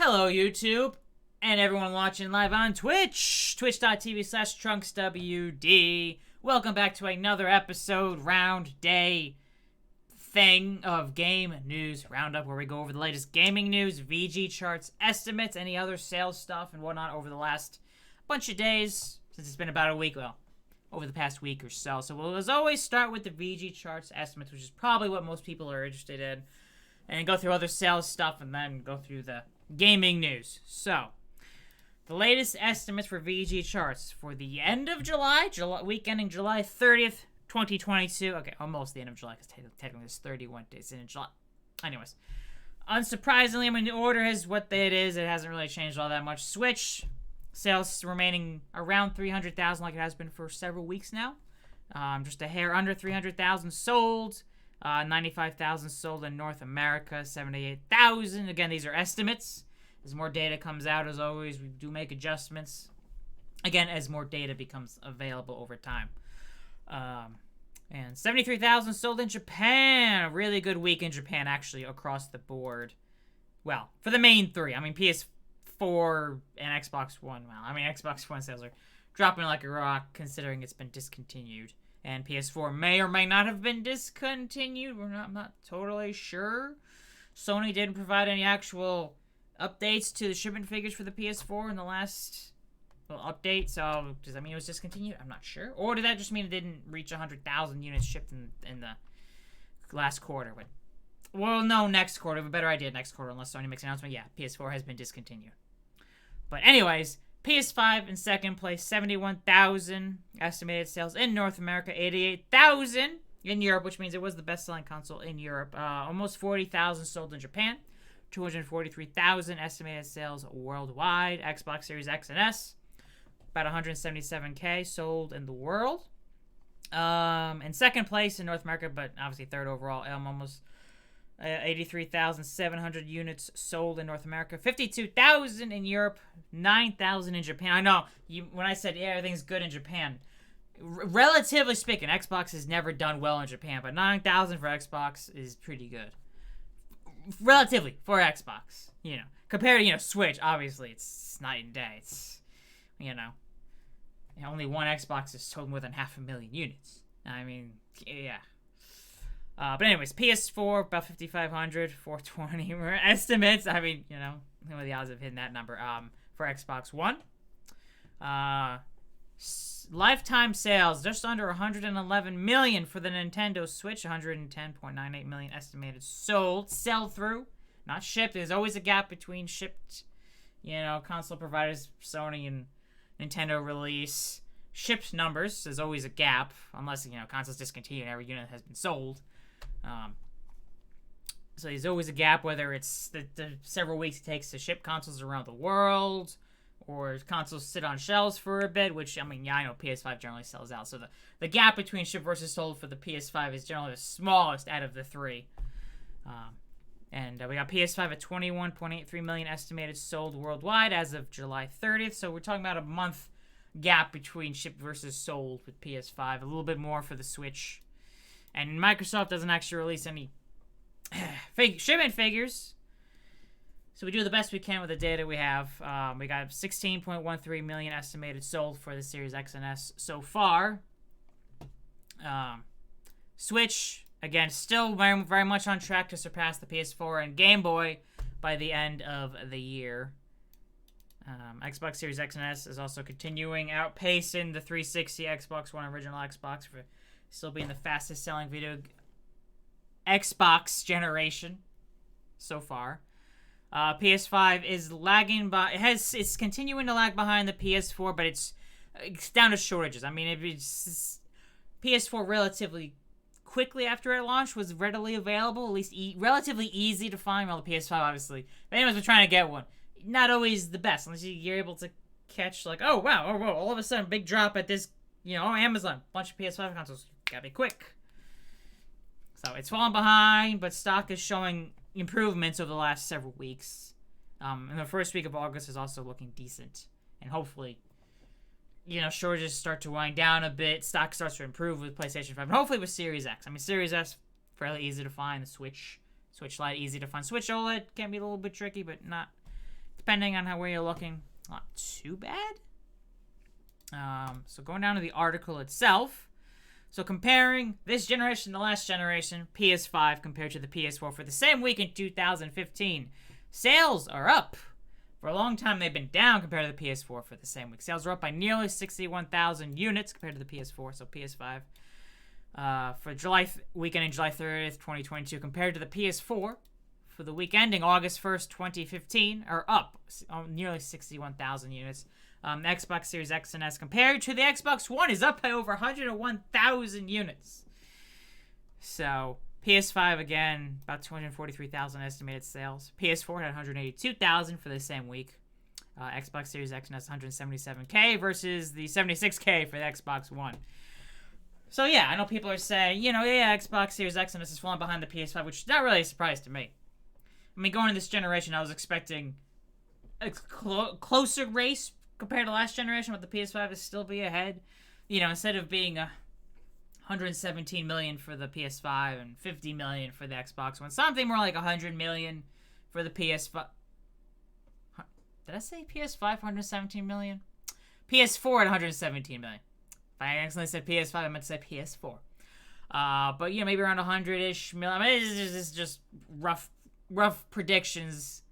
Hello, YouTube, and everyone watching live on Twitch, twitch.tv/TrunksWD. Welcome back to another episode, round day thing of Game News Roundup, where we go over the latest gaming news, VGChartz estimates, any other sales stuff, and whatnot over the last bunch of days, since it's been about a week, well, over the past week or so. So we'll, as always, start with the VGChartz estimates, which is probably what most people are interested in, and go through other sales stuff, and then go through the gaming news. So, the latest estimates for VGChartz for the end of July, week ending July 30th, 2022. Okay, almost the end of July, because technically it's 31 days in July. Anyways, unsurprisingly, I mean, the order is what it is. It hasn't really changed all that much. Switch sales remaining around 300,000 like it has been for several weeks now. Just a hair under 300,000 sold. 95,000 sold in North America, 78,000. Again, these are estimates. As more data comes out, as always, we do make adjustments. Again, as more data becomes available over time. And 73,000 sold in Japan. A really good week in Japan, actually, across the board. Well, for the main three. I mean, PS4 and Xbox One. Well, I mean, Xbox One sales are dropping like a rock, considering it's been discontinued. And PS4 may or may not have been discontinued. I'm not totally sure. Sony didn't provide any actual updates to the shipment figures for the PS4 in the last update. So does that mean it was discontinued? I'm not sure. Or did that just mean it didn't reach 100,000 units shipped in the last quarter? But well, no, next quarter. I have a better idea next quarter unless Sony makes an announcement. Yeah, PS4 has been discontinued. But anyways, PS5 in second place, 71,000 estimated sales in North America, 88,000 in Europe, which means it was the best-selling console in Europe. Almost 40,000 sold in Japan, 243,000 estimated sales worldwide. Xbox Series X and S, about 177K sold in the world. In second place in North America, but obviously third overall, almost 83,700 units sold in North America, 52,000 in Europe, 9,000 in Japan. I know, when I said, yeah, everything's good in Japan, relatively speaking, Xbox has never done well in Japan, but 9,000 for Xbox is pretty good. Relatively, for Xbox, Compared to, Switch, obviously, it's night and day. It's, only one Xbox has sold more than 500,000 units. I mean, yeah. But anyways, PS4, about 5,500, 420 were estimates. I mean, what are the odds of hitting that number? For Xbox One. Lifetime sales, just under 111 million for the Nintendo Switch, 110.98 million estimated sold. Sell-through, not shipped. There's always a gap between shipped, console providers, Sony and Nintendo release. Shipped numbers, there's always a gap, unless, consoles discontinued and every unit has been sold. So there's always a gap, whether it's the several weeks it takes to ship consoles around the world, or consoles sit on shelves for a bit, which, I know PS5 generally sells out. So the gap between ship versus sold for the PS5 is generally the smallest out of the three. And we got PS5 at 21.83 million estimated sold worldwide as of July 30th. So we're talking about a month gap between shipped versus sold with PS5. A little bit more for the Switch. And Microsoft doesn't actually release any shipment figures. So we do the best we can with the data we have. We got 16.13 million estimated sold for the Series X and S so far. Switch, again, still very, very much on track to surpass the PS4 and Game Boy by the end of the year. Xbox Series X and S is also continuing outpacing the 360 Xbox One original Xbox for still being the fastest selling video Xbox generation so far. PS5 is lagging it's continuing to lag behind the PS4, but it's down to shortages. I mean, it's PS4 relatively quickly after it launched was readily available, at least relatively easy to find. While the PS5, obviously, if anyone's been trying to get one, not always the best unless you're able to catch oh wow, oh whoa, all of a sudden big drop at this, Amazon, bunch of PS5 consoles. Gotta be quick. So it's falling behind, but stock is showing improvements over the last several weeks. And the first week of August is also looking decent. And hopefully, shortages start to wind down a bit. Stock starts to improve with PlayStation 5. And hopefully with Series X. I mean, Series S, fairly easy to find. The Switch Lite, easy to find. Switch OLED can be a little bit tricky, but not depending on where you're looking. Not too bad. So going down to the article itself. So comparing this generation to last generation, PS5 compared to the PS4 for the same week in 2015. Sales are up. For a long time, they've been down compared to the PS4 for the same week. Sales are up by nearly 61,000 units compared to the PS4, so PS5. For weekend in July 30th, 2022, compared to the PS4, for the week ending August 1st, 2015, are up nearly 61,000 units. Xbox Series X and S compared to the Xbox One is up by over 101,000 units. So, PS5, again, about 243,000 estimated sales. PS4 had 182,000 for the same week. Xbox Series X and S 177K versus the 76K for the Xbox One. So, yeah, I know people are saying, Xbox Series X and S is falling behind the PS5, which is not really a surprise to me. I mean, going into this generation, I was expecting a closer race compared to last generation, but the PS5 is still be ahead. Instead of being 117 million for the PS5 and 50 million for the Xbox One, something more like 100 million for the PS5. Did I say PS5 117 million? PS4 at 117 million. If I accidentally said PS5, I meant to say PS4. But maybe around 100-ish million. I mean, it's just rough predictions.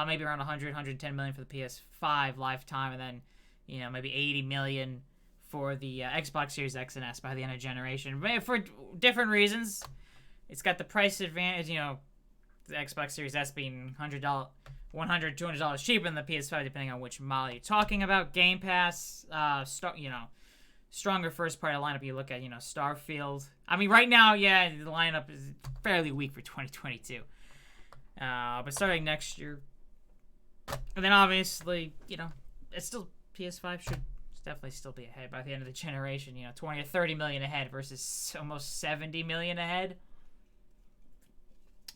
Maybe around 110 million for the PS5 lifetime, and then, maybe 80 million for the Xbox Series X and S by the end of the generation. But for different reasons. It's got the price advantage, the Xbox Series S being $100, $200 cheaper than the PS5, depending on which model you're talking about. Game Pass, stronger first-party lineup. You look at, Starfield. I mean, right now, yeah, the lineup is fairly weak for 2022. But starting next year, and then obviously, it's still PS5 should definitely still be ahead by the end of the generation. 20 or 30 million ahead versus almost 70 million ahead,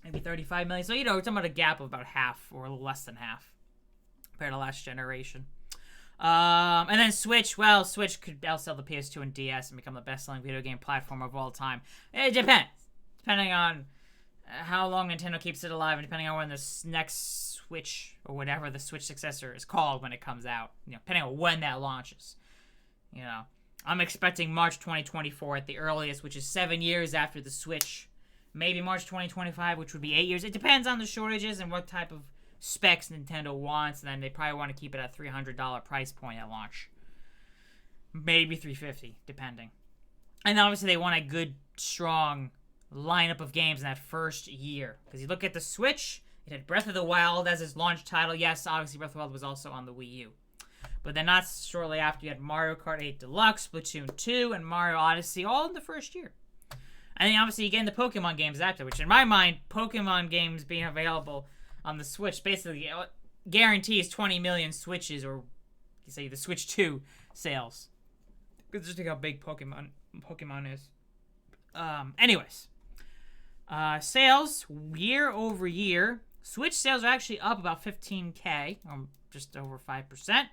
maybe 35 million. So we're talking about a gap of about half or less than half compared to last generation. And then Switch. Well, Switch could outsell the PS2 and DS and become the best-selling video game platform of all time. It depends, depending on how long Nintendo keeps it alive, and depending on when this next Switch, or whatever the Switch successor is called when it comes out, depending on when that launches. I'm expecting March 2024 at the earliest, which is 7 years after the Switch. Maybe March 2025, which would be 8 years. It depends on the shortages and what type of specs Nintendo wants, and then they probably want to keep it at $300 price point at launch. Maybe $350, depending. And obviously they want a good, strong lineup of games in that first year. Because you look at the Switch, it had Breath of the Wild as its launch title. Yes, obviously Breath of the Wild was also on the Wii U. But then not shortly after, you had Mario Kart 8 Deluxe, Splatoon 2, and Mario Odyssey, all in the first year. And then obviously you get into Pokemon games after, which in my mind, Pokemon games being available on the Switch basically guarantees 20 million Switches, or you say the Switch 2 sales. Just think how big Pokemon is. Anyways. Sales year over year. Switch sales are actually up about 15K, just over 5%.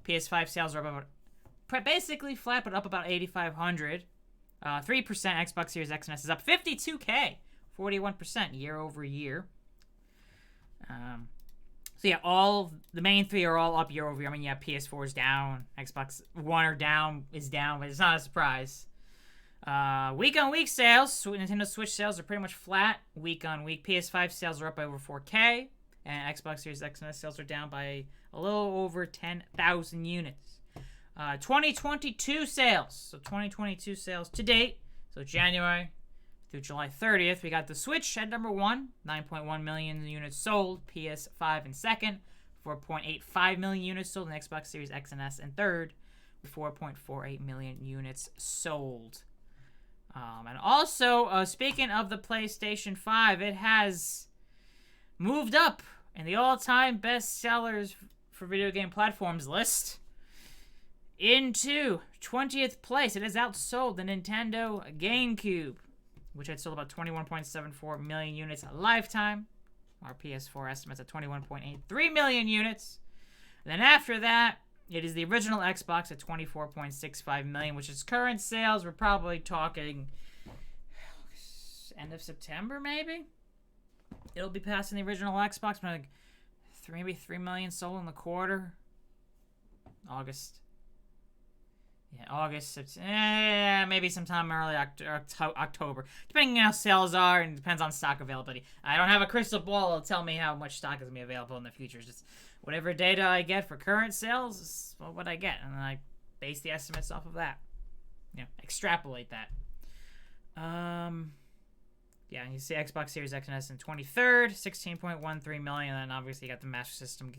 PS5 sales are up about basically flat, but up about 8,500. 3% Xbox Series X and S is up 52K, 41% year over year. So yeah, all the main three are all up year over year. I mean, yeah, PS4 is down, Xbox One is down, but it's not a surprise. Week on week sales, Nintendo Switch sales are pretty much flat week on week. PS5 sales are up by over 4K, and Xbox Series X and S sales are down by a little over 10,000 units. 2022 sales. So 2022 sales to date, so January through July 30th, we got the Switch at number 1, 9.1 million units sold. PS5 in second, 4.85 million units sold. And Xbox Series X and S in third, 4.48 million units sold. And also, speaking of the PlayStation 5, it has moved up in the all-time best sellers for video game platforms list into 20th place. It has outsold the Nintendo GameCube, which had sold about 21.74 million units a lifetime. Our PS4 estimates at 21.83 million units. And then after that, it is the original Xbox at 24.65 million, which is current sales. We're probably talking end of September, maybe? It'll be passing the original Xbox by like maybe 3 million sold in the quarter. August. Yeah, August, maybe sometime early October. Depending on how sales are, and depends on stock availability. I don't have a crystal ball that'll tell me how much stock is going to be available in the future. It's just whatever data I get for current sales is what I get. And then I base the estimates off of that. Extrapolate that. Yeah, you see Xbox Series X and S in 23rd, 16.13 million. And then obviously you got the Master System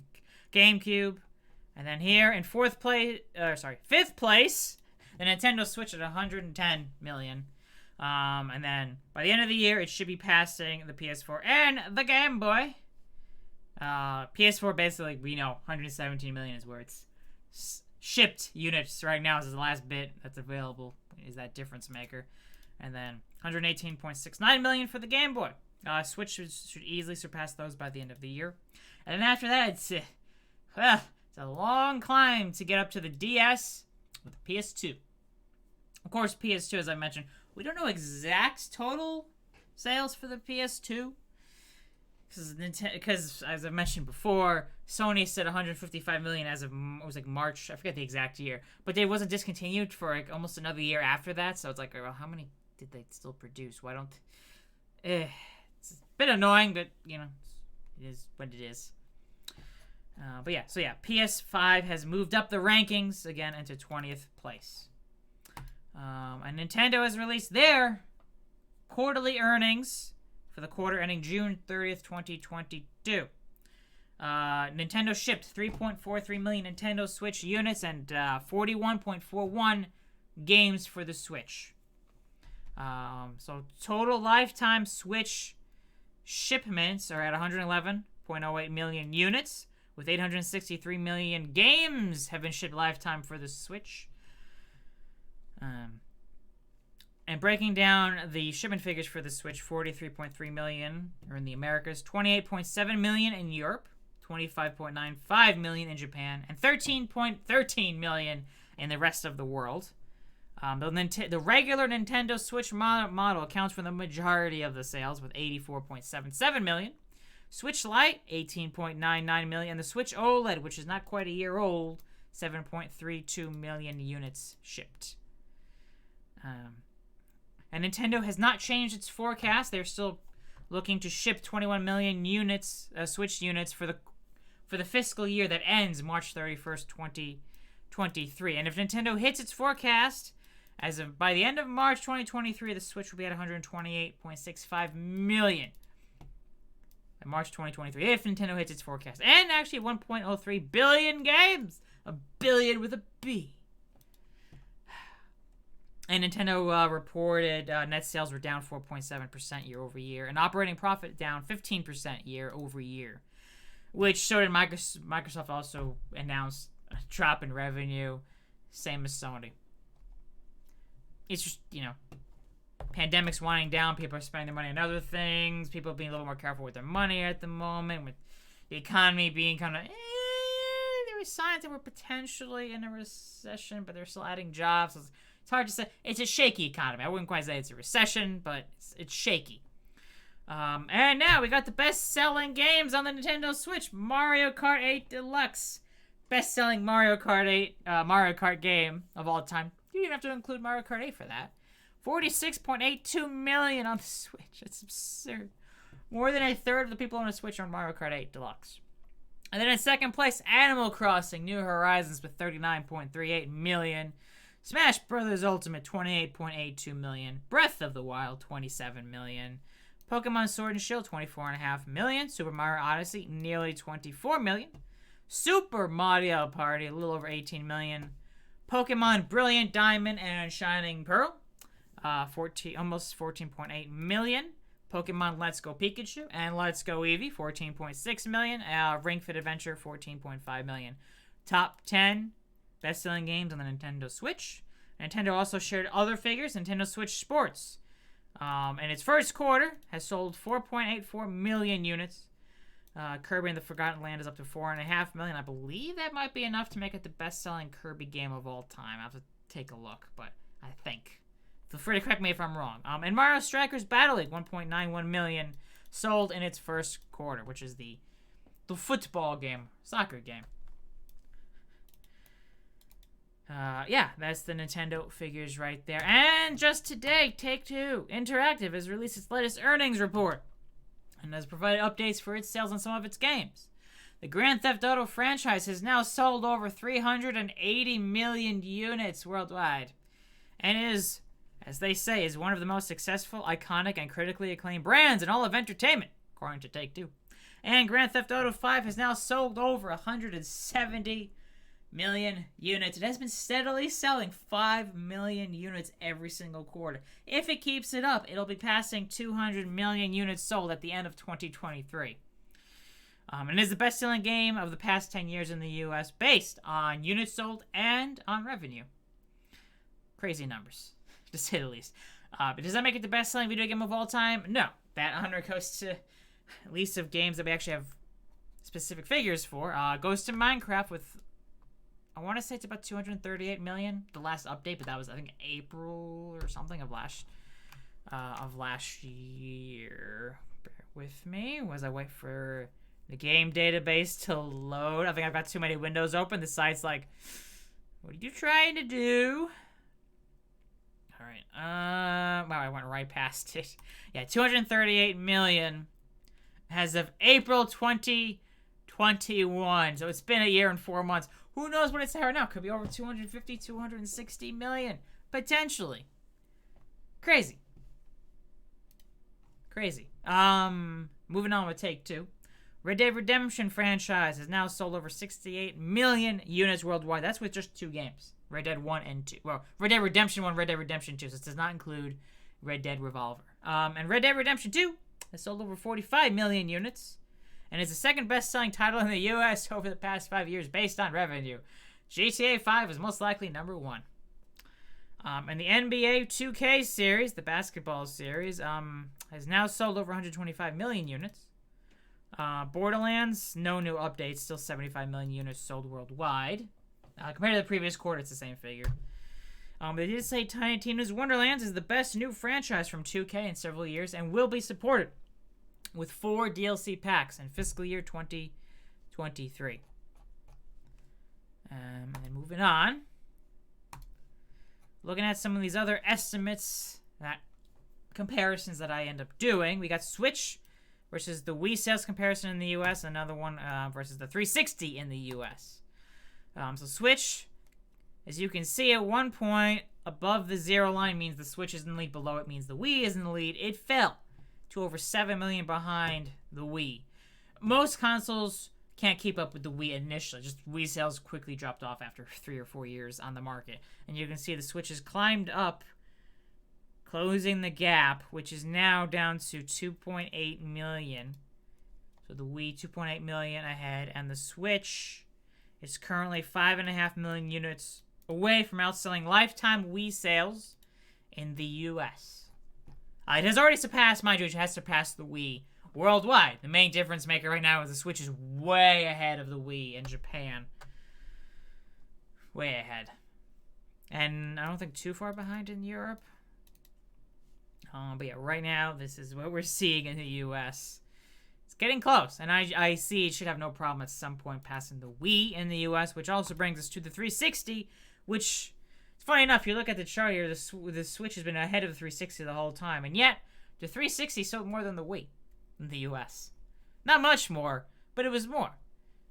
GameCube. And then here in fifth place, the Nintendo Switch at 110 million. And then by the end of the year, it should be passing the PS4 and the Game Boy. PS4 basically, we know 117 million is where it's shipped units right now. This is the last bit that's available. Is that difference maker? And then 118.69 million for the Game Boy. Switch should easily surpass those by the end of the year. And then after that, it's a long climb to get up to the DS with the PS2. Of course, PS2, as I mentioned, we don't know exact total sales for the PS2. Because, as I mentioned before, Sony said 155 million as of, it was like March, I forget the exact year. But it wasn't discontinued for like almost another year after that. So it's like, well, how many did they still produce? Why don't... it's a bit annoying, but, it is what it is. But yeah, PS5 has moved up the rankings again into 20th place. And Nintendo has released their quarterly earnings for the quarter ending June 30th, 2022. Nintendo shipped 3.43 million Nintendo Switch units and 41.41 games for the Switch. So total lifetime Switch shipments are at 111.08 million units. With 863 million games have been shipped lifetime for the Switch. And breaking down the shipment figures for the Switch, 43.3 million are in the Americas, 28.7 million in Europe, 25.95 million in Japan, and 13.13 million in the rest of the world. The regular Nintendo Switch model accounts for the majority of the sales with 84.77 million. Switch Lite, 18.99 million, and the Switch OLED, which is not quite a year old, 7.32 million units shipped. And Nintendo has not changed its forecast. They're still looking to ship 21 million units, Switch units for the fiscal year that ends March 31st, 2023. And if Nintendo hits its forecast, by the end of March 2023, the Switch will be at 128.65 million. March 2023, if Nintendo hits its forecast. And actually 1.03 billion games. A billion with a B. And Nintendo reported net sales were down 4.7% year over year. And operating profit down 15% year over year. Which so did Microsoft also announced a drop in revenue. Same as Sony. It's just, pandemic's winding down. People are spending their money on other things. People are being a little more careful with their money at the moment. With the economy being kind of, there were signs that we're potentially in a recession, but they're still adding jobs. So it's hard to say. It's a shaky economy. I wouldn't quite say it's a recession, but it's shaky. And now we got the best-selling games on the Nintendo Switch. Mario Kart 8 Deluxe. Best-selling Mario Kart game of all time. You didn't have to include Mario Kart 8 for that. 46.82 million on the Switch. That's absurd. More than a third of the people on the Switch are on Mario Kart 8 Deluxe. And then in second place, Animal Crossing New Horizons with 39.38 million. Smash Bros. Ultimate, 28.82 million. Breath of the Wild, 27 million. Pokemon Sword and Shield, 24.5 million. Super Mario Odyssey, nearly 24 million. Super Mario Party, a little over 18 million. Pokemon Brilliant Diamond and Shining Pearl, almost 14.8 million. Pokemon Let's Go Pikachu and Let's Go Eevee, 14.6 million. Ring Fit Adventure, 14.5 million. Top 10 best-selling games on the Nintendo Switch. Nintendo also shared other figures. Nintendo Switch Sports, in its first quarter, has sold 4.84 million units. Kirby and the Forgotten Land is up to 4.5 million. I believe that might be enough to make it the best-selling Kirby game of all time. I'll have to take a look, but I think. Feel free to correct me if I'm wrong. And Mario Strikers Battle League, 1.91 million sold in its first quarter, which is the the football game, soccer game. Yeah, that's the Nintendo figures right there. And just today, Take-Two Interactive has released its latest earnings report and has provided updates for its sales on some of its games. The Grand Theft Auto franchise has now sold over 380 million units worldwide, and is, as they say, is one of the most successful, iconic, and critically acclaimed brands in all of entertainment, according to Take-Two. And Grand Theft Auto 5 has now sold over 170 million units. It has been steadily selling 5 million units every single quarter. If it keeps it up, it'll be passing 200 million units sold at the end of 2023. And it is the best-selling game of the past 10 years in the U.S. based on units sold and on revenue. Crazy numbers, to say the least. But does that make it the best-selling video game of all time? No. That honor goes to at least of games that we actually have specific figures for. Goes to Minecraft with, I want to say it's about 238 million. The last update, but that was, I think, April or something of last year. Bear with me as I wait for the game database to load. I think I've got too many windows open. The site's like, what are you trying to do? All right. Wow, I went right past it. Yeah, 238 million as of April 2021. So it's been a year and 4 months. Who knows what it's at right now? Could be over 250, 260 million. Potentially. Crazy. Crazy. Moving on with Take-Two. Red Dead Redemption franchise has now sold over 68 million units worldwide. That's with just 2 games. Red Dead 1 and 2. Well, Red Dead Redemption 1, Red Dead Redemption 2. So this does not include Red Dead Revolver. And Red Dead Redemption 2 has sold over 45 million units. And is the second best-selling title in the U.S. over the past 5 years based on revenue. GTA 5 is most likely number 1. And the NBA 2K series, the basketball series, has now sold over 125 million units. Borderlands, no new updates, still 75 million units sold worldwide. Compared to the previous quarter, it's the same figure. They did say Tiny Tina's Wonderlands is the best new franchise from 2K in several years and will be supported with 4 DLC packs in fiscal year 2023. And moving on, looking at some of these other estimates, comparisons that I end up doing, we got Switch versus the Wii Sales Comparison in the U.S., another one versus the 360 in the U.S. So Switch, as you can see, at one point above the 0 line means the Switch is in the lead, below it means the Wii is in the lead. It fell to over 7 million behind the Wii. Most consoles can't keep up with the Wii initially. Just Wii sales quickly dropped off after 3 or 4 years on the market. And you can see the Switch has climbed up, closing the gap, which is now down to 2.8 million. So the Wii, 2.8 million ahead. And the Switch is currently 5.5 million units away from outselling lifetime Wii sales in the U.S. It has already surpassed, mind you, it has surpassed the Wii worldwide. The main difference maker right now is the Switch is way ahead of the Wii in Japan. Way ahead. And I don't think too far behind in Europe. But yeah, right now, this is what we're seeing in the U.S. It's getting close. And I see it should have no problem at some point passing the Wii in the U.S., which also brings us to the 360, which... Funny enough, you look at the chart here, the Switch has been ahead of the 360 the whole time, and yet the 360 sold more than the Wii in the US. Not much more, but it was more.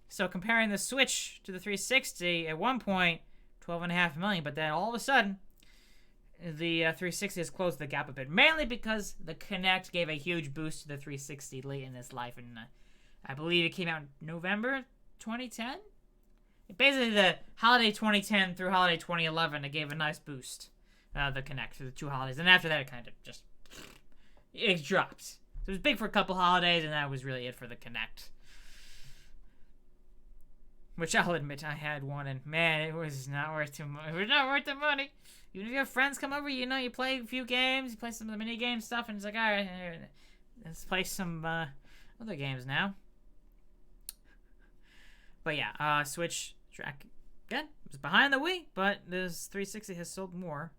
So comparing the Switch to the 360, at one point, 12.5 million, but then all of a sudden, the 360 has closed the gap a bit, mainly because the Kinect gave a huge boost to the 360 late in its life, and I believe it came out in November 2010? Basically, the holiday 2010 through holiday 2011, it gave a nice boost, the Kinect, for the 2 holidays. And after that, it kind of just, it dropped. So it was big for a couple holidays, and that was really it for the Kinect. Which I'll admit I had one, and man, it was not worth too much. It was not worth the money. Even if you have friends come over, you know, you play a few games, you play some of the mini game stuff, and it's like, all right, let's play some other games now. But yeah, Switch track again. It was behind the Wii, but this 360 has sold more.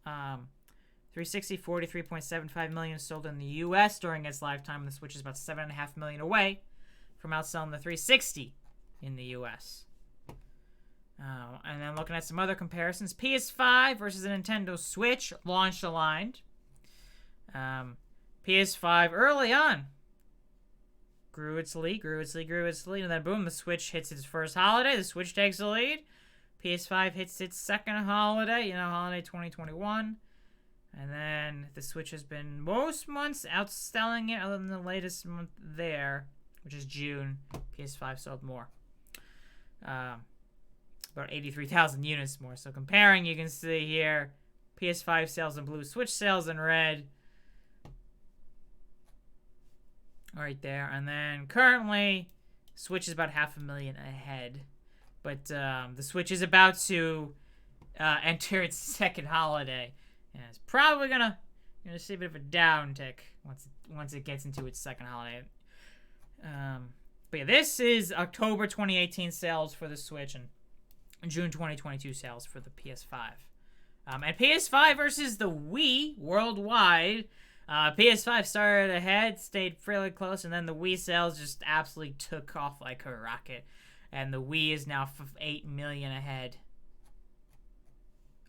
360, 43.75 million sold in the U.S. during its lifetime. The Switch is about 7.5 million away from outselling the 360 in the US. And then looking at some other comparisons, PS5 versus the Nintendo Switch, launch aligned. PS5 early on grew its lead, and then boom, the Switch hits its first holiday. The Switch takes the lead. PS5 hits its second holiday, holiday 2021. And then the Switch has been most months outselling it, other than the latest month there, which is June. PS5 sold more. About 83,000 units more. So comparing, you can see here, PS5 sales in blue, Switch sales in red. Right there. And then currently, Switch is about 500,000 ahead. But the Switch is about to enter its second holiday. And it's probably gonna see a bit of a downtick once it gets into its second holiday. But yeah, this is October 2018 sales for the Switch and June 2022 sales for the PS5. And PS5 versus the Wii worldwide. PS5 started ahead, stayed fairly close, and then the Wii sales just absolutely took off like a rocket. And the Wii is now 8 million ahead.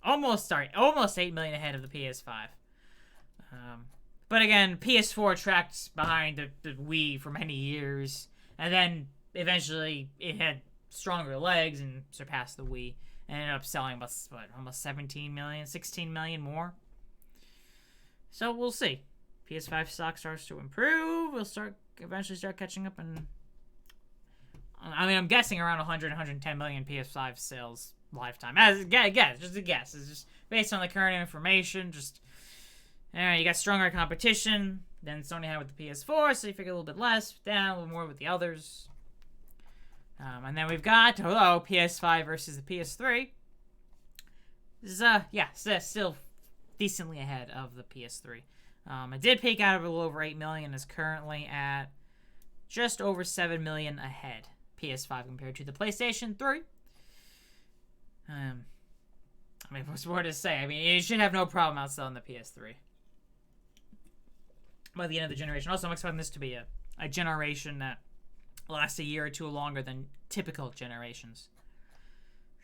Almost 8 million ahead of the PS5. But again, PS4 tracked behind the Wii for many years. And then eventually it had stronger legs and surpassed the Wii. And ended up selling about, almost 17 million, 16 million more. So we'll see. PS5 stock starts to improve. We'll eventually start catching up. And I'm guessing around 110 million PS5 sales lifetime. As a guess, just a guess. It's just based on the current information. You got stronger competition than Sony had with the PS4, so you figure a little bit less, down a little more with the others. And then we've got PS5 versus the PS3. This is still decently ahead of the PS3. It did peak out of a little over 8 million. Is currently at just over 7 million ahead. PS5 compared to the PlayStation 3. What's more to say? It should have no problem outselling the PS3 by the end of the generation. Also, I'm expecting this to be a generation that lasts a year or two longer than typical generations.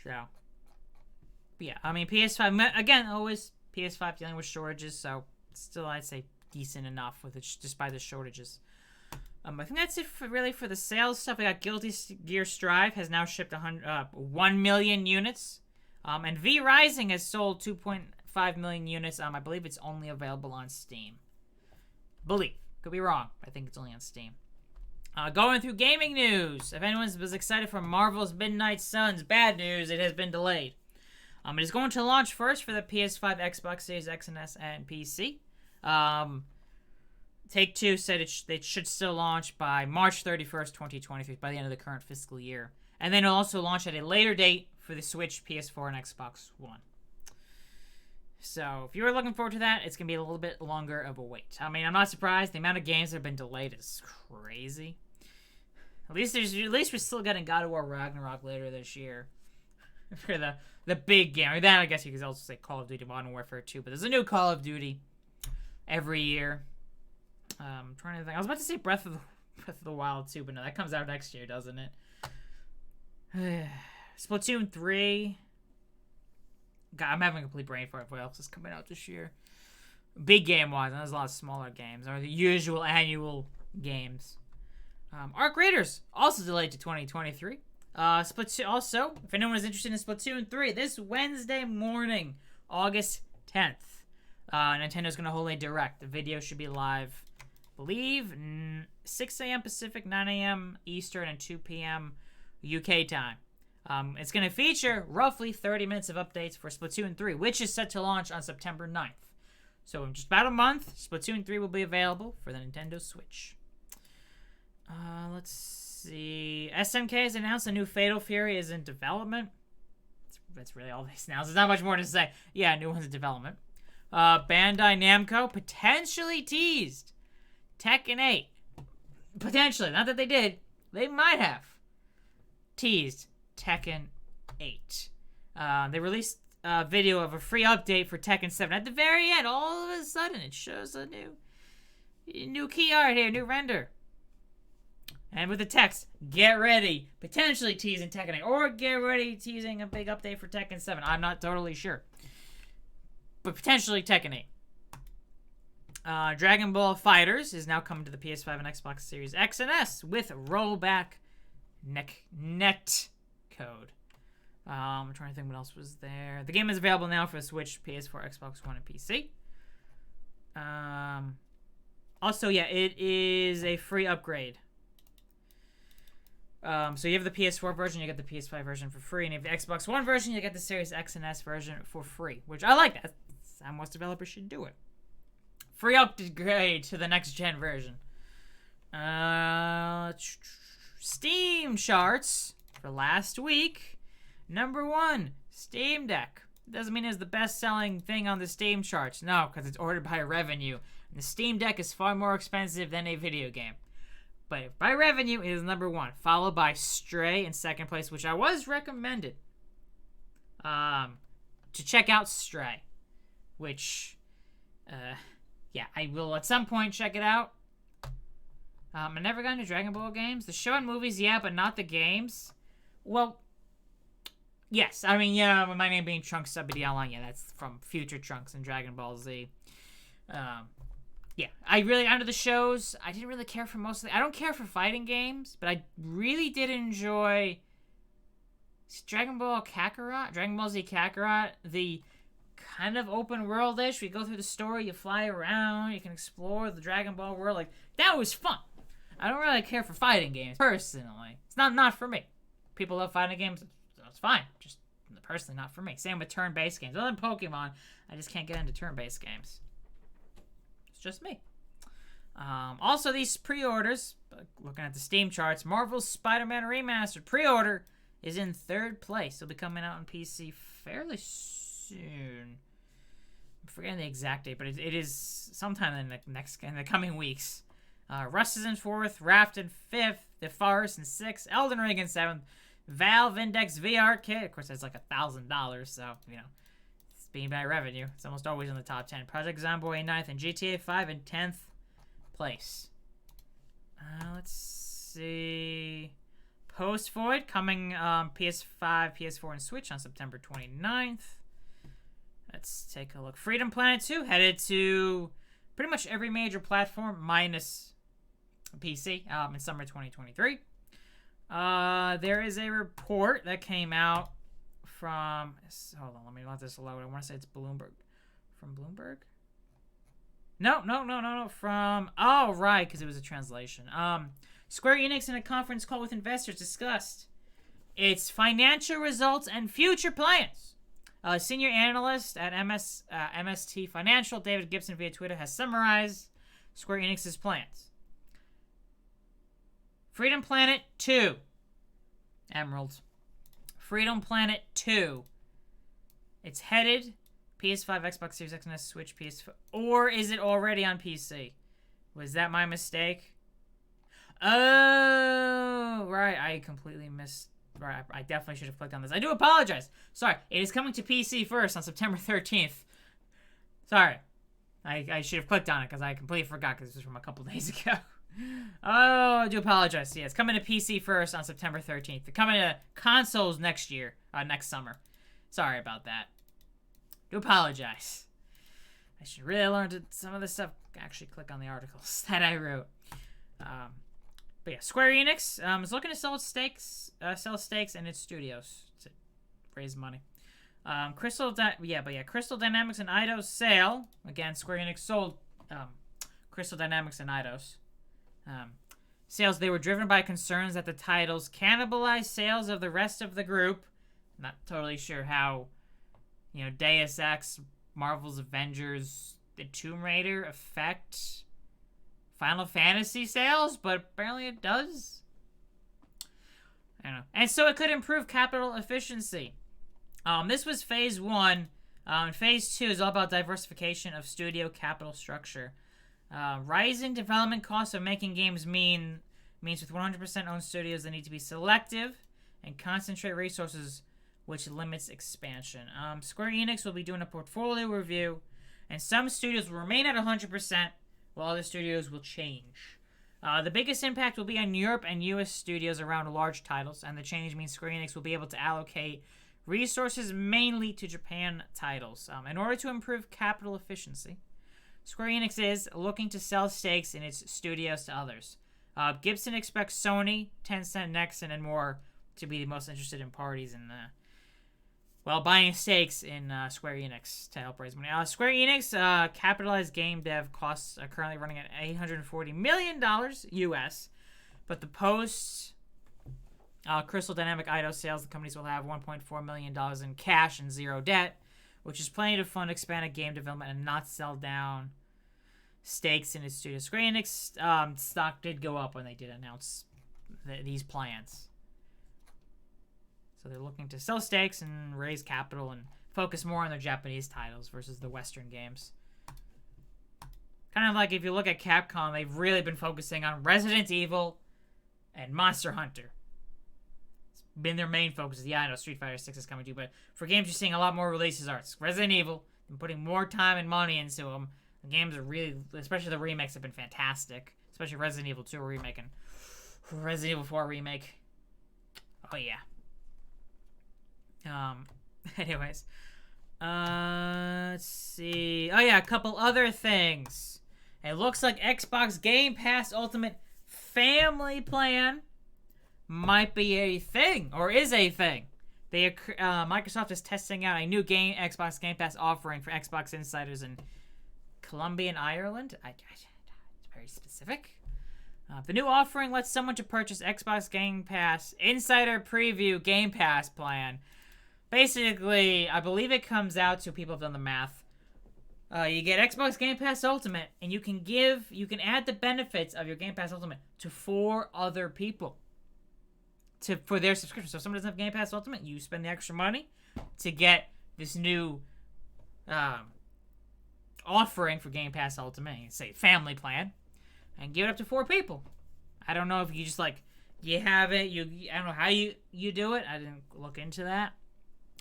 So, yeah, PS5, again, always PS5 dealing with shortages, so still, I'd say decent enough with it, despite the shortages. I think that's it for the sales stuff. We got Guilty Gear Strive has now shipped 1 million units. And V Rising has sold 2.5 million units. I believe it's only available on Steam. Could be wrong. I think it's only on Steam. Going through gaming news. If anyone was excited for Marvel's Midnight Suns, bad news, it has been delayed. It is going to launch first for the PS5, Xbox Series X and S, and PC. Take-Two said it should still launch by March 31st, 2023, by the end of the current fiscal year. And then it'll also launch at a later date for the Switch, PS4, and Xbox One. So, if you were looking forward to that, it's going to be a little bit longer of a wait. I'm not surprised. The amount of games that have been delayed is crazy. At least we're still getting God of War Ragnarok later this year. For the big game. Then I guess you could also say Call of Duty Modern Warfare 2. But there's a new Call of Duty every year. I'm trying to think. I was about to say Breath of the Wild 2, but no, that comes out next year, doesn't it? Splatoon 3. God, I'm having a complete brain fart. What else is coming out this year? Big game-wise, and there's a lot of smaller games. Or the usual annual games. Arc Raiders, also delayed to 2023. Splatoon, also, if anyone is interested in Splatoon 3, this Wednesday morning, August 10th, Nintendo's going to hold a direct. The video should be live, I believe, 6 a.m. Pacific, 9 a.m. Eastern, and 2 p.m. UK time. It's going to feature roughly 30 minutes of updates for Splatoon 3, which is set to launch on September 9th. So in just about a month, Splatoon 3 will be available for the Nintendo Switch. Let's see. SNK has announced a new Fatal Fury is in development. That's really all they announced. There's not much more to say. Yeah, new one's in development. Bandai Namco potentially teased Tekken 8. Potentially. Not that they did. They might have teased Tekken 8. They released a video of a free update for Tekken 7. At the very end, all of a sudden, it shows a new key art here, new render. And with the text, get ready, potentially teasing Tekken 8, or get ready teasing a big update for Tekken 7. I'm not totally sure. But potentially Tekken 8. Dragon Ball FighterZ is now coming to the PS5 and Xbox Series X and S with rollback net code. I'm trying to think what else was there. The game is available now for Switch, PS4, Xbox One, and PC. Also, yeah, it is a free upgrade. So you have the PS4 version, you get the PS5 version for free, and if you have the Xbox One version, you get the Series X and S version for free, which I like that. That's how most developers should do it. Free upgrade to the next gen version. Steam charts for last week. Number 1, Steam Deck. Doesn't mean it's the best-selling thing on the Steam charts. No, because it's ordered by revenue. And the Steam Deck is far more expensive than a video game. But by revenue, it is number 1. Followed by Stray in second place, which I was recommended to check out Stray. Which, yeah, I will at some point check it out. I never got into Dragon Ball games. The show and movies, yeah, but not the games. Well, yes. I mean, yeah, my name being TrunksWD Online, yeah, that's from Future Trunks and Dragon Ball Z. Yeah, I really, under the shows, I didn't really care for most of the, I don't care for fighting games, but I really did enjoy Dragon Ball Kakarot, Dragon Ball Z Kakarot, the kind of open world-ish. We go through the story, you fly around, you can explore the Dragon Ball world. Like, that was fun. I don't really care for fighting games, personally. It's not for me. People love fighting games, it's fine. Just personally not for me. Same with turn-based games. Other than Pokemon, I just can't get into turn-based games. It's just me. Also, these pre-orders, looking at the Steam charts, Marvel's Spider-Man Remastered pre-order is in 3rd place. It'll be coming out on PC fairly soon. I'm forgetting the exact date, but it is sometime in the coming weeks. Rust is in 4th, Raft in 5th, The Forest in 6th, Elden Ring in 7th, Valve Index VR Kit, of course, that's like $1,000, so, you know, it's being by revenue. It's almost always in the top 10. Project Zomboid in 9th, and GTA 5 in 10th place. Let's see. Post Void coming PS5, PS4, and Switch on September 29th. Let's take a look. Freedom Planet 2 headed to pretty much every major platform minus PC in summer 2023. There is a report that came out from, hold on, let me let this load. I want to say it's Bloomberg. From Bloomberg? No, from, oh, right, because it was a translation. Square Enix in a conference call with investors discussed its financial results and future plans. Senior analyst at MST Financial, David Gibson via Twitter, has summarized Square Enix's plans. Freedom Planet 2. Emerald. Freedom Planet 2. It's headed PS5, Xbox Series X and S, Switch, PS4. Or is it already on PC? Was that my mistake? Oh, right. I completely missed. Right, I definitely should have clicked on this. I do apologize. Sorry. It is coming to PC first on September 13th. Sorry. I should have clicked on it because I completely forgot because this was from a couple days ago. Oh, I do apologize. Yeah, it's coming to PC first on September 13th. It's coming to consoles next year, next summer. Sorry about that. Do apologize. I should really learn to some of this stuff. Actually, click on the articles that I wrote. But yeah, Square Enix is looking to sell stakes in its studios to raise money. Crystal Dynamics and Eidos sale. Again, Square Enix sold Crystal Dynamics and Eidos. Sales, they were driven by concerns that the titles cannibalize sales of the rest of the group. Not totally sure how, Deus Ex, Marvel's Avengers, the Tomb Raider affect Final Fantasy sales, but apparently it does. I don't know. And so it could improve capital efficiency. This was phase 1. Phase 2 is all about diversification of studio capital structure. Rising development costs of making games means with 100% owned studios, they need to be selective and concentrate resources, which limits expansion. Square Enix will be doing a portfolio review, and some studios will remain at 100%, while other studios will change. The biggest impact will be on Europe and US studios around large titles, and the change means Square Enix will be able to allocate resources mainly to Japan titles. In order to improve capital efficiency, Square Enix is looking to sell stakes in its studios to others. Gibson expects Sony, Tencent, Nexon, and more to be the most interested in parties in buying stakes in Square Enix to help raise money. Square Enix capitalized game dev costs are currently running at $840 million US, but the post Crystal Dynamic Eidos sales, the companies will have $1.4 million in cash and zero debt, which is plenty to fund expanded game development and not sell down stakes in its studio. Square Enix stock did go up when they did announce these plans. So they're looking to sell stakes and raise capital and focus more on their Japanese titles versus the Western games. Kind of like if you look at Capcom, they've really been focusing on Resident Evil and Monster Hunter. It's been their main focus. Yeah, I know Street Fighter 6 is coming too, but for games you're seeing a lot more releases are Resident Evil. They're putting more time and money into them. The games are really, especially the remakes, have been fantastic. Especially Resident Evil 2 remake and Resident Evil 4 remake. Oh yeah. Anyways. Let's see. Oh yeah, a couple other things. It looks like Xbox Game Pass Ultimate Family Plan might be a thing, or is a thing. Microsoft is testing out a new Xbox Game Pass offering for Xbox insiders in Colombia and Ireland. It's very specific. The new offering lets someone to purchase Xbox Game Pass Insider Preview Game Pass plan. Basically, I believe it comes out to, people have done the math. You get Xbox Game Pass Ultimate, and you can add the benefits of your Game Pass Ultimate to 4 other people for their subscription. So if someone doesn't have Game Pass Ultimate, you spend the extra money to get this new offering for Game Pass Ultimate, say family plan, and give it up to 4 people. I don't know if you just you have it. I don't know how you do it. I didn't look into that.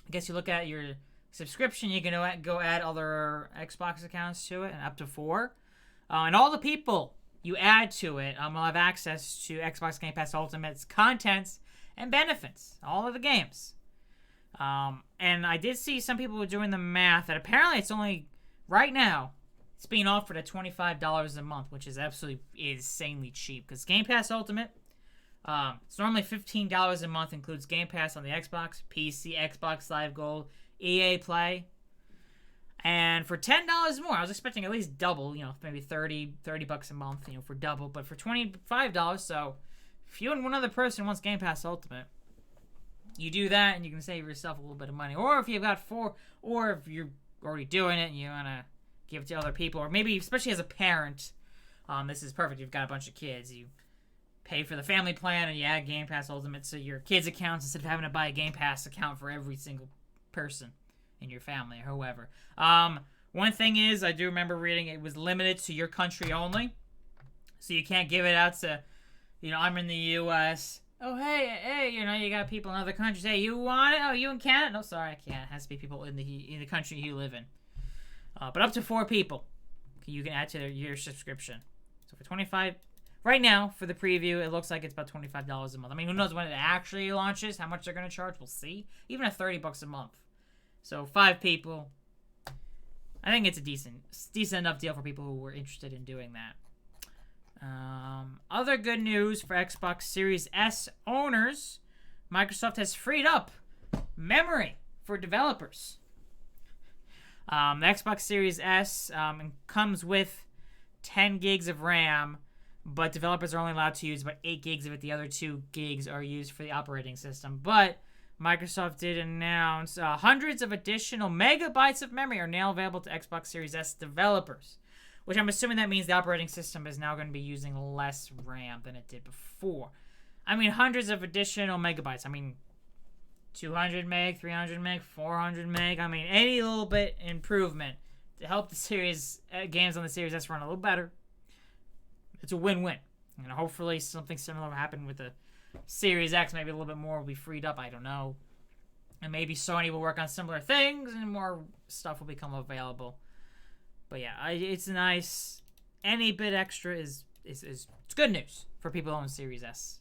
I guess you look at your subscription, you can go add other Xbox accounts to it, and up to 4. And all the people you add to it will have access to Xbox Game Pass Ultimate's contents and benefits, all of the games. And I did see some people were doing the math that apparently it's only, right now, it's being offered at $25 a month, which is absolutely insanely cheap. Because Game Pass Ultimate, it's normally $15 a month, includes Game Pass on the Xbox, PC, Xbox Live Gold, EA Play. And for $10 more, I was expecting at least double, maybe $30 bucks a month, for double. But for $25, so if you and one other person wants Game Pass Ultimate, you do that and you can save yourself a little bit of money. Or if you've got 4, or if you're already doing it and you want to give it to other people, or maybe, especially as a parent, this is perfect. You've got a bunch of kids. You pay for the family plan and you add Game Pass Ultimate to your kids' accounts instead of having to buy a Game Pass account for every single person in your family or whoever. One thing is, I do remember reading it was limited to your country only. So you can't give it out to, I'm in the U.S. Oh, hey, you got people in other countries. Hey, you want it? Oh, you in Canada? No, sorry, I can't. It has to be people in the country you live in. But up to 4 people, you can add to your subscription. So for $25, right now for the preview, it looks like it's about $25 a month. I mean, who knows when it actually launches? How much they're gonna charge? We'll see. Even at $30 a month. So 5 people. I think it's a decent enough deal for people who were interested in doing that. Other good news for Xbox Series S owners: Microsoft has freed up memory for developers. The Xbox Series S comes with 10 gigs of RAM, but developers are only allowed to use about 8 gigs of it. The other 2 gigs are used for the operating system. But Microsoft did announce hundreds of additional megabytes of memory are now available to Xbox Series S developers, which I'm assuming that means the operating system is now going to be using less RAM than it did before. I mean, hundreds of additional megabytes. I mean, 200 meg, 300 meg, 400 meg. I mean, any little bit improvement to help the series games on the Series S run a little better. It's a win-win. And hopefully something similar will happen with the Series X. Maybe a little bit more will be freed up. I don't know. And maybe Sony will work on similar things and more stuff will become available. But yeah, it's nice. Any bit extra is it's good news for people who own Series S.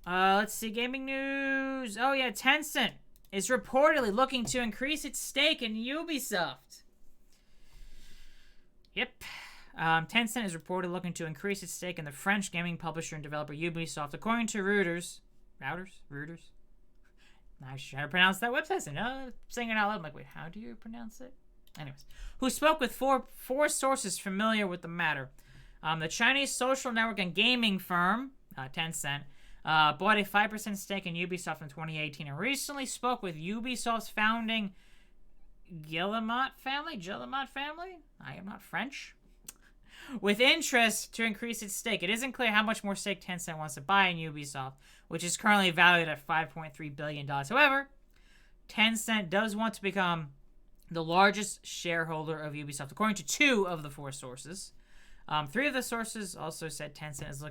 Let's see, gaming news. Oh yeah, Tencent is reportedly looking to increase its stake in Ubisoft. Yep. Tencent is reportedly looking to increase its stake in the French gaming publisher and developer Ubisoft, according to Reuters. Reuters? I should try to pronounce that website. So, saying it out loud, I'm like, wait, how do you pronounce it? Anyways, who spoke with four sources familiar with the matter. The Chinese social network and gaming firm, Tencent, bought a 5% stake in Ubisoft in 2018 and recently spoke with Ubisoft's founding Guillemot family? I am not French. With interest to increase its stake. It isn't clear how much more stake Tencent wants to buy in Ubisoft, which is currently valued at $5.3 billion. However, Tencent does want to become the largest shareholder of Ubisoft, according to 2 of the 4 sources. 3 of the sources also said Tencent is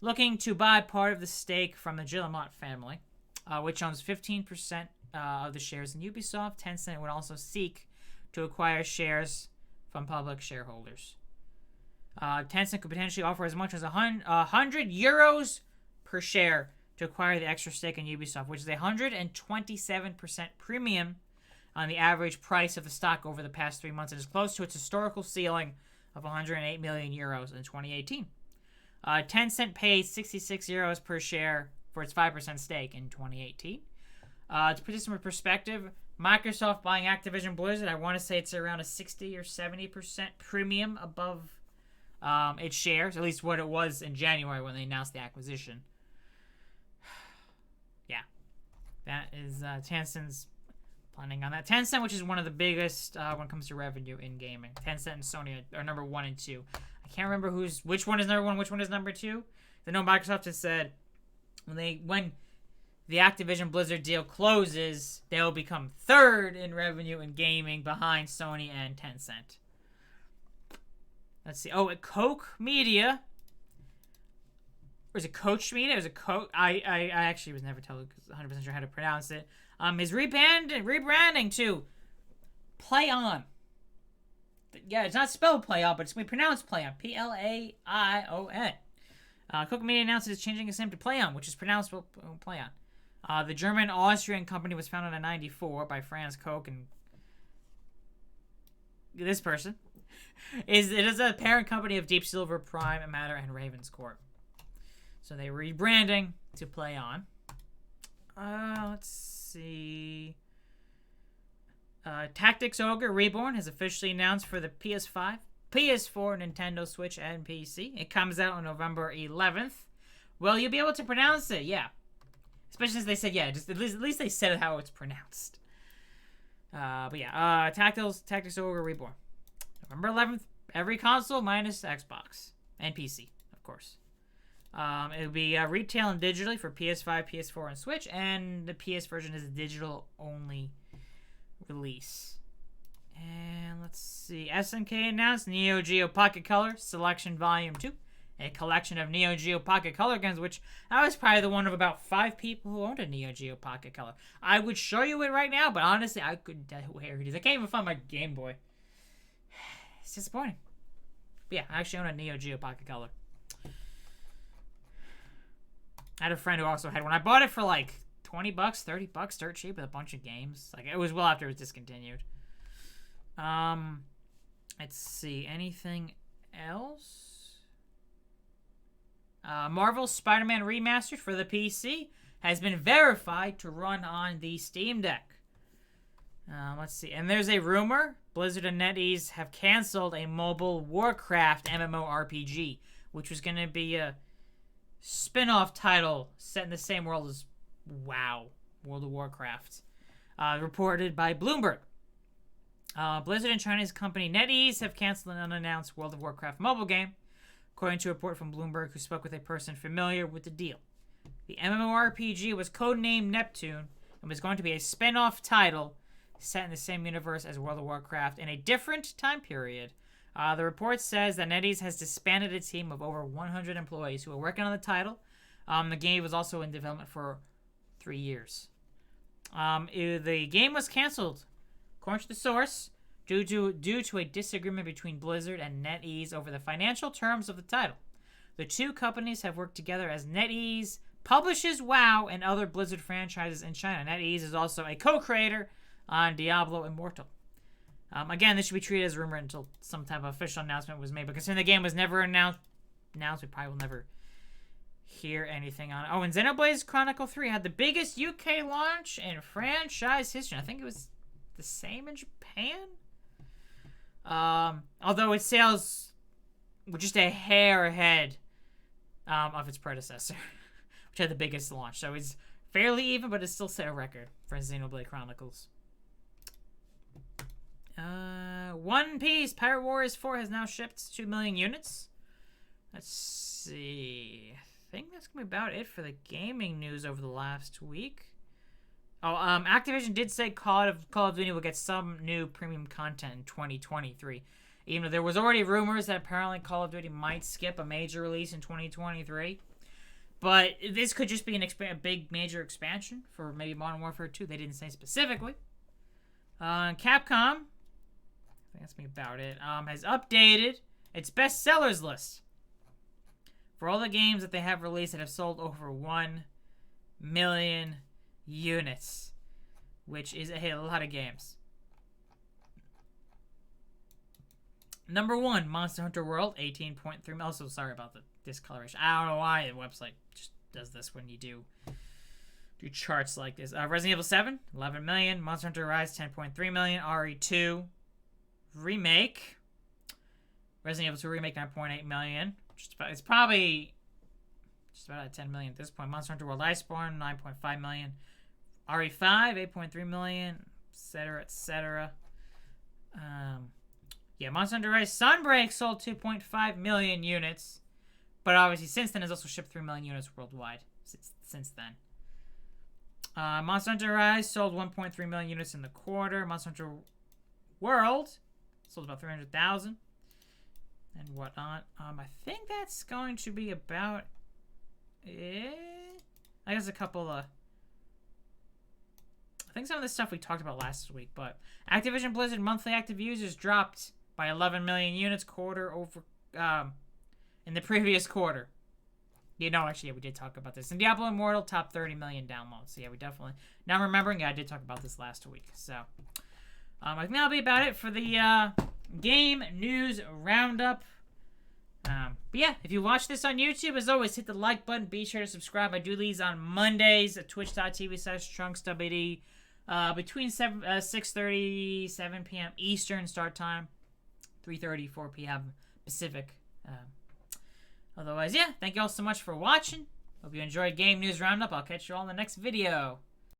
looking to buy part of the stake from the Guillemot family, which owns 15% of the shares in Ubisoft. Tencent would also seek to acquire shares from public shareholders. Tencent could potentially offer as much as 100 euros per share to acquire the extra stake in Ubisoft, which is a 127% premium on the average price of the stock over the past 3 months. It is close to its historical ceiling of 108 million euros in 2018. Tencent paid 66 euros per share for its 5% stake in 2018. To put this in perspective, Microsoft buying Activision Blizzard, I want to say it's around a 60 or 70% premium above its shares, at least what it was in January when they announced the acquisition. Yeah, that is Tencent's planning on that. Tencent, which is one of the biggest when it comes to revenue in gaming. Tencent and Sony are number 1 and 2. I can't remember which one is number 1, which one is number 2. I know Microsoft has said when the Activision Blizzard deal closes, they'll become 3rd in revenue in gaming behind Sony and Tencent. Let's see. Oh, at Koch Media. Or is it Koch Media? It was a Koch. I actually was never told 100% sure how to pronounce it. Is rebranding to Play On. Yeah, it's not spelled Play On, but it's going to be pronounced Play On. Plaion. Koch Media announced it's changing its name to Play On, which is pronounced Play On. The German-Austrian company was founded in 1994 by Franz Koch and this person. It is a parent company of Deep Silver, Prime, Matter, and Ravenscourt. So they're rebranding to Play On. Let's see. Tactics Ogre Reborn has officially announced for the PS5, PS4, Nintendo Switch, and PC. It comes out on November 11th. Well, you'll be able to pronounce it, yeah. Especially since they said, yeah, just at least they said how it's pronounced. But yeah, Tactics Ogre Reborn. November 11th, every console minus Xbox and PC, of course. It'll be retail and digitally for PS5, PS4, and Switch, and the PS version is a digital-only release. And let's see. SNK announced Neo Geo Pocket Color Selection Volume 2, a collection of Neo Geo Pocket Color games, which I was probably the one of about 5 people who owned a Neo Geo Pocket Color. I would show you it right now, but honestly, I couldn't tell where it is. I can't even find my Game Boy. It's disappointing. But yeah, I actually own a Neo Geo Pocket Color. I had a friend who also had one. I bought it for like $20, $30, dirt cheap with a bunch of games. Like, it was well after it was discontinued. Let's see. Anything else? Marvel's Spider-Man Remastered for the PC has been verified to run on the Steam Deck. Let's see. And there's a rumor Blizzard and Netease have canceled a mobile Warcraft MMORPG, which was going to be a spin-off title set in the same world as World of Warcraft. Reported by Bloomberg. Blizzard and Chinese company NetEase have canceled an unannounced World of Warcraft mobile game, according to a report from Bloomberg, who spoke with a person familiar with the deal. The MMORPG was codenamed Neptune and was going to be a spin-off title set in the same universe as World of Warcraft in a different time period. The report says that NetEase has disbanded a team of over 100 employees who are working on the title. The game was also in development for 3 years. The game was canceled, according to the source, due to a disagreement between Blizzard and Netease over the financial terms of the title. The two companies have worked together as Netease publishes WoW and other Blizzard franchises in China. Netease is also a co-creator on Diablo Immortal. Again, this should be treated as a rumor until some type of official announcement was made. But considering the game was never announced, we probably will never hear anything on it. Oh, and Xenoblade Chronicle 3 had the biggest UK launch in franchise history. I think it was the same in Japan. Although its sales were just a hair ahead of its predecessor, which had the biggest launch. So it's fairly even, but it's still set a record for Xenoblade Chronicles. One Piece Pirate Warriors 4 has now shipped 2 million units. Let's see. I think that's going to be about it for the gaming news over the last week. Oh, Activision did say Call of Duty will get some new premium content in 2023. Even though there was already rumors that apparently Call of Duty might skip a major release in 2023. But this could just be a big major expansion for maybe Modern Warfare 2. They didn't say specifically. Capcom, I think that's me about it, has updated its bestsellers list for all the games that they have released that have sold over 1 million units, which is a lot of games. Number 1, Monster Hunter World, 18.3 million. Also, sorry about the discoloration. I don't know why the website just does this when you do charts like this. Resident Evil 7, 11 million. Monster Hunter Rise, 10.3 million. RE2 Remake. Resident Evil 2 Remake, 9.8 million. It's probably just about at 10 million at this point. Monster Hunter World Iceborne, 9.5 million. RE5, 8.3 million, etc., etc. Yeah, Monster Hunter Rise Sunbreak sold 2.5 million units. But obviously, since then, has also shipped 3 million units worldwide since then. Monster Hunter Rise sold 1.3 million units in the quarter. Monster Hunter World sold about 300,000 and whatnot. I think that's going to be about it. I guess a couple of... I think some of the stuff we talked about last week, but Activision Blizzard monthly active users dropped by 11 million units quarter over in the previous quarter. You know, actually, yeah, we did talk about this. And Diablo Immortal, top 30 million downloads. So, yeah, we definitely... Now I'm remembering, yeah, I did talk about this last week. So, I think that'll be about it for the Game News Roundup. But, yeah, if you watch this on YouTube, as always, hit the like button. Be sure to subscribe. I do these on Mondays at twitch.tv/TrunksWD between 6:30, 7 p.m. Eastern start time, 3:30, 4 p.m. Pacific. Otherwise, yeah, thank you all so much for watching. Hope you enjoyed Game News Roundup. I'll catch you all in the next video.